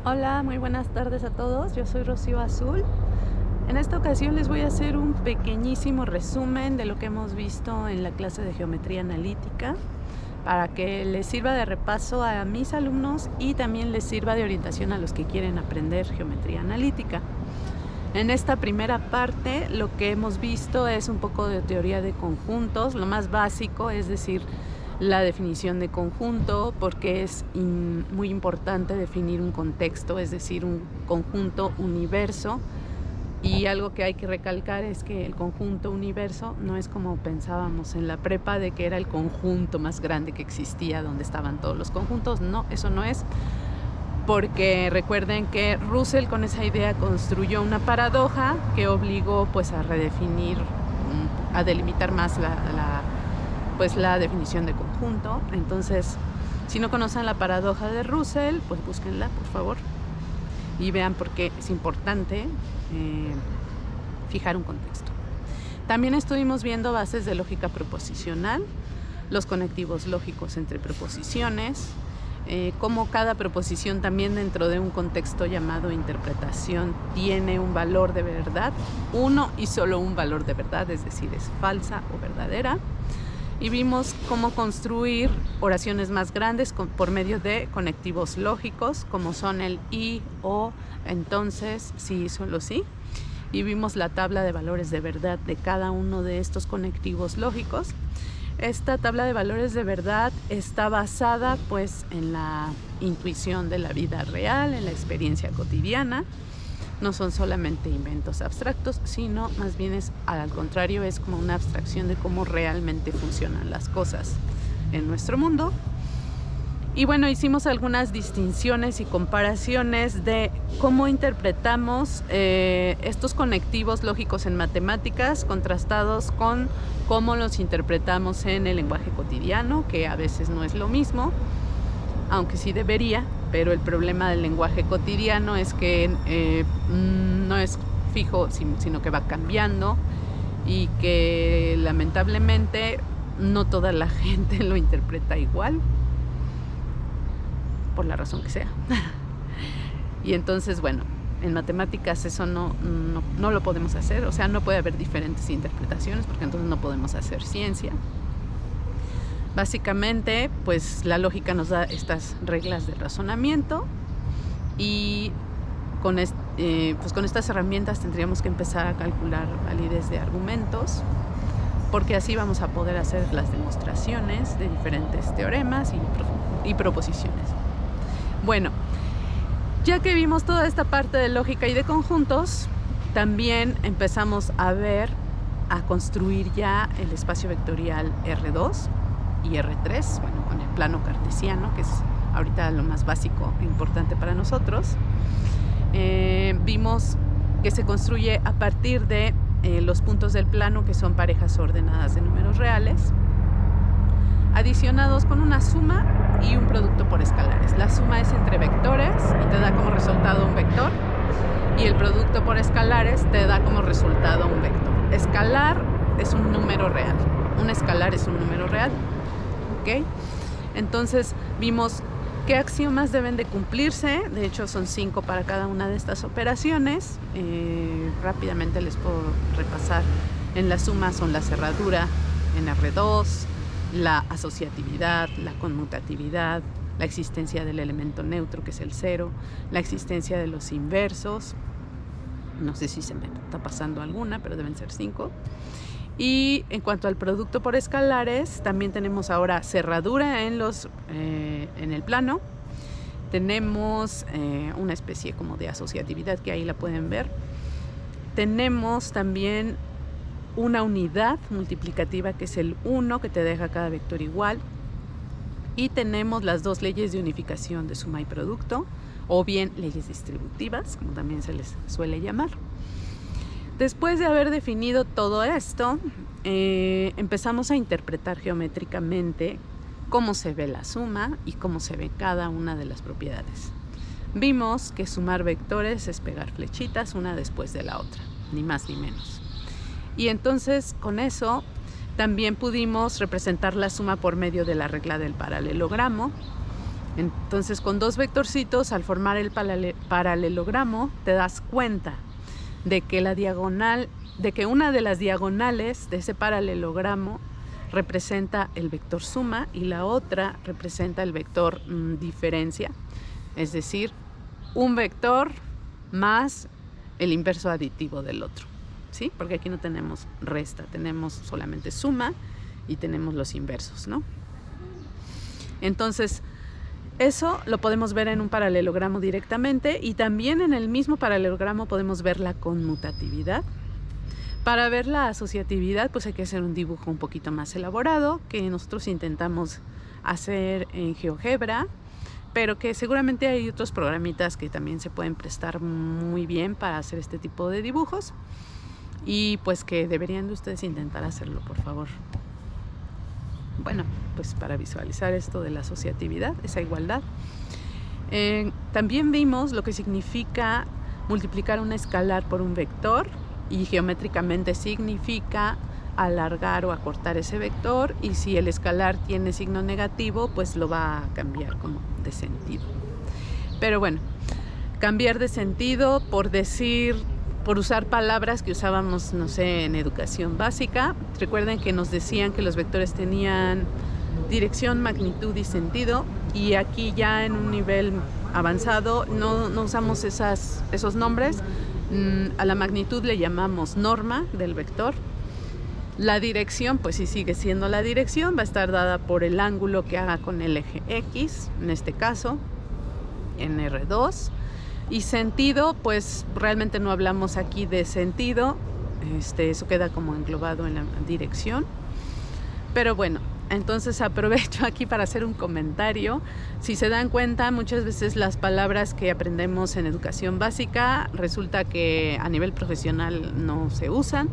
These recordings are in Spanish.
Hola, muy buenas tardes a todos. Yo soy Rocío Azul. En esta ocasión les voy a hacer un pequeñísimo resumen de lo que hemos visto en la clase de geometría analítica para que les sirva de repaso a mis alumnos y también les sirva de orientación a los que quieren aprender geometría analítica. En esta primera parte lo que hemos visto es un poco de teoría de conjuntos, lo más básico, es decir, la definición de conjunto, porque es muy importante definir un contexto, es decir, un conjunto universo. Y algo que hay que recalcar es que el conjunto universo no es como pensábamos en la prepa de que era el conjunto más grande que existía, donde estaban todos los conjuntos. No, eso no es, porque recuerden que Russell con esa idea construyó una paradoja que obligó pues a redefinir, a delimitar más la definición de conjunto. Entonces, si no conocen la paradoja de Russell, pues búsquenla, por favor, y vean por qué es importante fijar un contexto. También estuvimos viendo bases de lógica proposicional, los conectivos lógicos entre proposiciones, cómo cada proposición también dentro de un contexto llamado interpretación tiene un valor de verdad, uno y solo un valor de verdad, es decir, es falsa o verdadera. Y vimos cómo construir oraciones más grandes por medio de conectivos lógicos, como son el y, o, entonces, sí, solo sí. Y vimos la tabla de valores de verdad de cada uno de estos conectivos lógicos. Esta tabla de valores de verdad está basada pues en la intuición de la vida real, en la experiencia cotidiana. No son solamente inventos abstractos, sino más bien es, al contrario, es como una abstracción de cómo realmente funcionan las cosas en nuestro mundo. Y bueno, hicimos algunas distinciones y comparaciones de cómo interpretamos estos conectivos lógicos en matemáticas contrastados con cómo los interpretamos en el lenguaje cotidiano, que a veces no es lo mismo, aunque sí debería, pero el problema del lenguaje cotidiano es que no es fijo, sino que va cambiando y que lamentablemente no toda la gente lo interpreta igual, por la razón que sea. Y entonces, bueno, en matemáticas eso no lo podemos hacer, o sea, no puede haber diferentes interpretaciones porque entonces no podemos hacer ciencia. Básicamente, pues la lógica nos da estas reglas de razonamiento y con estas herramientas tendríamos que empezar a calcular validez de argumentos, porque así vamos a poder hacer las demostraciones de diferentes teoremas y proposiciones. Bueno, ya que vimos toda esta parte de lógica y de conjuntos, también empezamos a construir ya el espacio vectorial R2 y R3, bueno, con el plano cartesiano, que es ahorita lo más básico e importante para nosotros. Vimos que se construye a partir de los puntos del plano, que son parejas ordenadas de números reales, adicionados con una suma y un producto por escalares. La suma es entre vectores y te da como resultado un vector, y el producto por escalares te da como resultado un vector. Escalar es un número real, un escalar es un número real. ¿Okay? Entonces vimos qué axiomas deben de cumplirse. De hecho son 5 para cada una de estas operaciones. Rápidamente les puedo repasar. En la suma son la cerradura en R2, la asociatividad, la conmutatividad, la existencia del elemento neutro, que es el 0, la existencia de los inversos. No sé si se me está pasando alguna, pero deben ser 5. Y en cuanto al producto por escalares, también tenemos ahora cerradura en el plano. Tenemos una especie como de asociatividad, que ahí la pueden ver. Tenemos también una unidad multiplicativa, que es el 1, que te deja cada vector igual. Y tenemos las dos leyes de unificación de suma y producto, o bien leyes distributivas, como también se les suele llamar. Después de haber definido todo esto, empezamos a interpretar geométricamente cómo se ve la suma y cómo se ve cada una de las propiedades. Vimos que sumar vectores es pegar flechitas una después de la otra, ni más ni menos. Y entonces con eso también pudimos representar la suma por medio de la regla del paralelogramo, Entonces, con dos vectorcitos, al formar el paralelogramo, te das cuenta de que una de las diagonales de ese paralelogramo representa el vector suma y la otra representa el vector diferencia, es decir, un vector más el inverso aditivo del otro, ¿sí? Porque aquí no tenemos resta, tenemos solamente suma y tenemos los inversos, ¿no? Entonces, eso lo podemos ver en un paralelogramo directamente, y también en el mismo paralelogramo podemos ver la conmutatividad. Para ver la asociatividad, pues hay que hacer un dibujo un poquito más elaborado, que nosotros intentamos hacer en GeoGebra, pero que seguramente hay otros programitas que también se pueden prestar muy bien para hacer este tipo de dibujos, y pues que deberían de ustedes intentar hacerlo, por favor. Bueno, pues para visualizar esto de la asociatividad, esa igualdad. También vimos lo que significa multiplicar un escalar por un vector, y geométricamente significa alargar o acortar ese vector, y si el escalar tiene signo negativo, pues lo va a cambiar como de sentido. Pero bueno, cambiar de sentido por usar palabras que usábamos, no sé, en educación básica. Recuerden que nos decían que los vectores tenían dirección, magnitud y sentido, y aquí ya en un nivel avanzado no usamos esos nombres. A la magnitud le llamamos norma del vector. La dirección, pues sí sigue siendo la dirección, va a estar dada por el ángulo que haga con el eje X, en este caso, en R2. Y sentido, pues realmente no hablamos aquí de sentido, eso queda como englobado en la dirección. Pero bueno, entonces aprovecho aquí para hacer un comentario. Si se dan cuenta, muchas veces las palabras que aprendemos en educación básica resulta que a nivel profesional no se usan,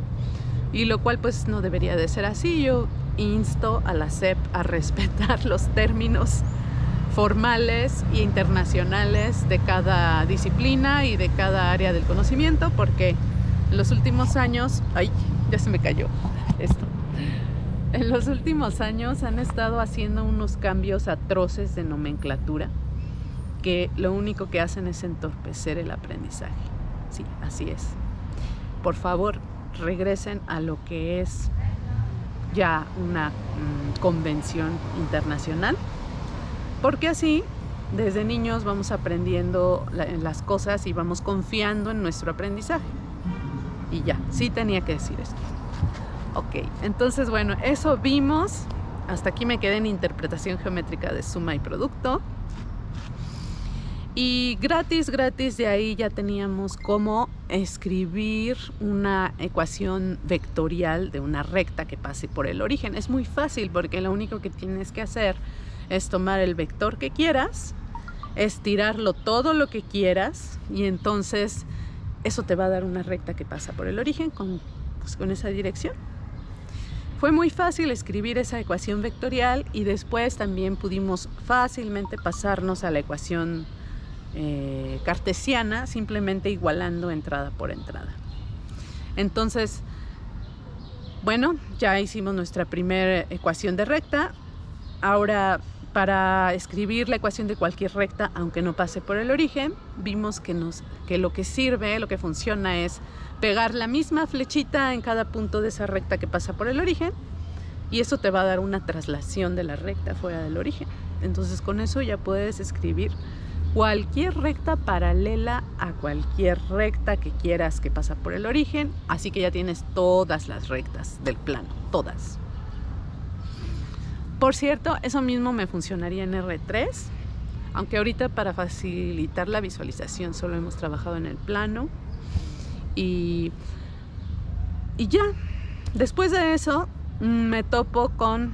y lo cual pues no debería de ser así. Yo insto a la SEP a respetar los términos formales e internacionales de cada disciplina y de cada área del conocimiento, porque en los últimos años, ya se me cayó esto. En los últimos años han estado haciendo unos cambios atroces de nomenclatura que lo único que hacen es entorpecer el aprendizaje. Sí, así es. Por favor, regresen a lo que es ya una convención internacional, porque así desde niños vamos aprendiendo las cosas y vamos confiando en nuestro aprendizaje. Y ya, sí tenía que decir esto. Ok, entonces bueno, eso vimos. Hasta aquí me quedé en interpretación geométrica de suma y producto. Y gratis de ahí ya teníamos cómo escribir una ecuación vectorial de una recta que pase por el origen. Es muy fácil, porque lo único que tienes que hacer es tomar el vector que quieras, estirarlo todo lo que quieras, y entonces eso te va a dar una recta que pasa por el origen con esa dirección. Fue muy fácil escribir esa ecuación vectorial, y después también pudimos fácilmente pasarnos a la ecuación cartesiana, simplemente igualando entrada por entrada. Entonces, bueno, ya hicimos nuestra primera ecuación de recta. Ahora, para escribir la ecuación de cualquier recta, aunque no pase por el origen, vimos que lo que sirve, lo que funciona, es pegar la misma flechita en cada punto de esa recta que pasa por el origen, y eso te va a dar una traslación de la recta fuera del origen. Entonces, con eso ya puedes escribir cualquier recta paralela a cualquier recta que quieras que pasa por el origen, así que ya tienes todas las rectas del plano, todas. Por cierto, eso mismo me funcionaría en R3, aunque ahorita para facilitar la visualización solo hemos trabajado en el plano. Y ya, después de eso me topo con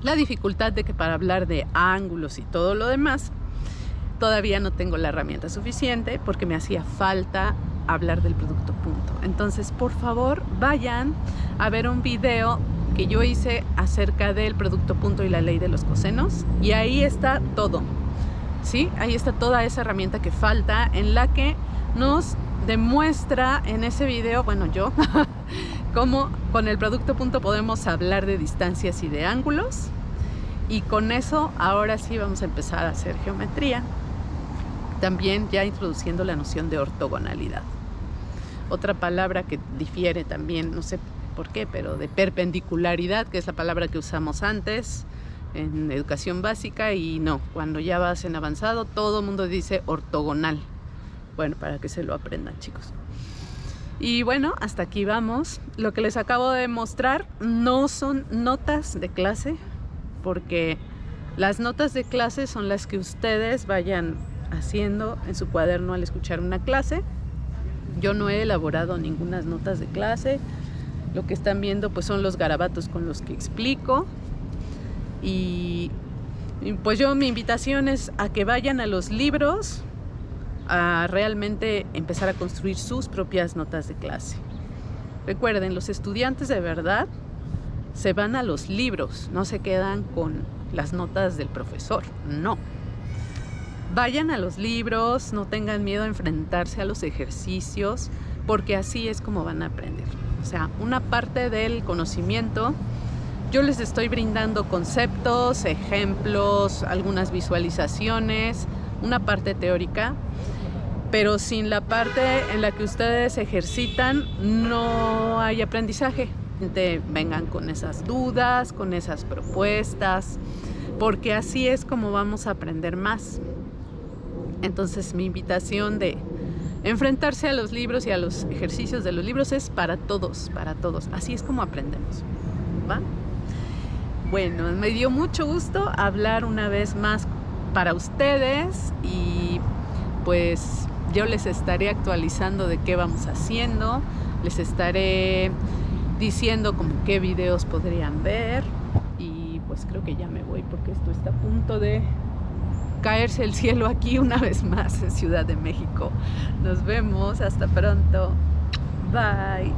la dificultad de que para hablar de ángulos y todo lo demás, todavía no tengo la herramienta suficiente, porque me hacía falta hablar del producto punto. Entonces, por favor, vayan a ver un video que yo hice acerca del producto punto y la ley de los cosenos, y ahí está todo, ¿sí? Ahí está toda esa herramienta que falta, en la que nos demuestra en ese video, bueno, yo, cómo con el producto punto podemos hablar de distancias y de ángulos, Y con eso ahora sí vamos a empezar a hacer geometría, también ya introduciendo la noción de ortogonalidad. Otra palabra que difiere también, no sé por qué, pero de perpendicularidad, que es la palabra que usamos antes en educación básica, y no, cuando ya vas en avanzado todo el mundo dice ortogonal. Bueno, para que se lo aprendan, chicos. Y bueno, hasta aquí vamos. Lo que les acabo de mostrar no son notas de clase, porque las notas de clase son las que ustedes vayan haciendo en su cuaderno al escuchar una clase. Yo no he elaborado ninguna notas de clase. Lo que están viendo pues son los garabatos con los que explico. Y pues mi invitación es a que vayan a los libros a realmente empezar a construir sus propias notas de clase. Recuerden, los estudiantes de verdad se van a los libros, no se quedan con las notas del profesor, no. Vayan a los libros, no tengan miedo a enfrentarse a los ejercicios, porque así es como van a aprender. O sea, una parte del conocimiento, yo les estoy brindando conceptos, ejemplos, algunas visualizaciones, una parte teórica, pero sin la parte en la que ustedes ejercitan no hay aprendizaje. Vengan con esas dudas, con esas propuestas, porque así es como vamos a aprender más. Entonces mi invitación de enfrentarse a los libros y a los ejercicios de los libros es para todos, así es como aprendemos, ¿va? Bueno, me dio mucho gusto hablar una vez más para ustedes y pues yo les estaré actualizando de qué vamos haciendo, les estaré diciendo como qué videos podrían ver y pues creo que ya me voy porque esto está a punto de caerse el cielo aquí una vez más en Ciudad de México. Nos vemos, hasta pronto, bye.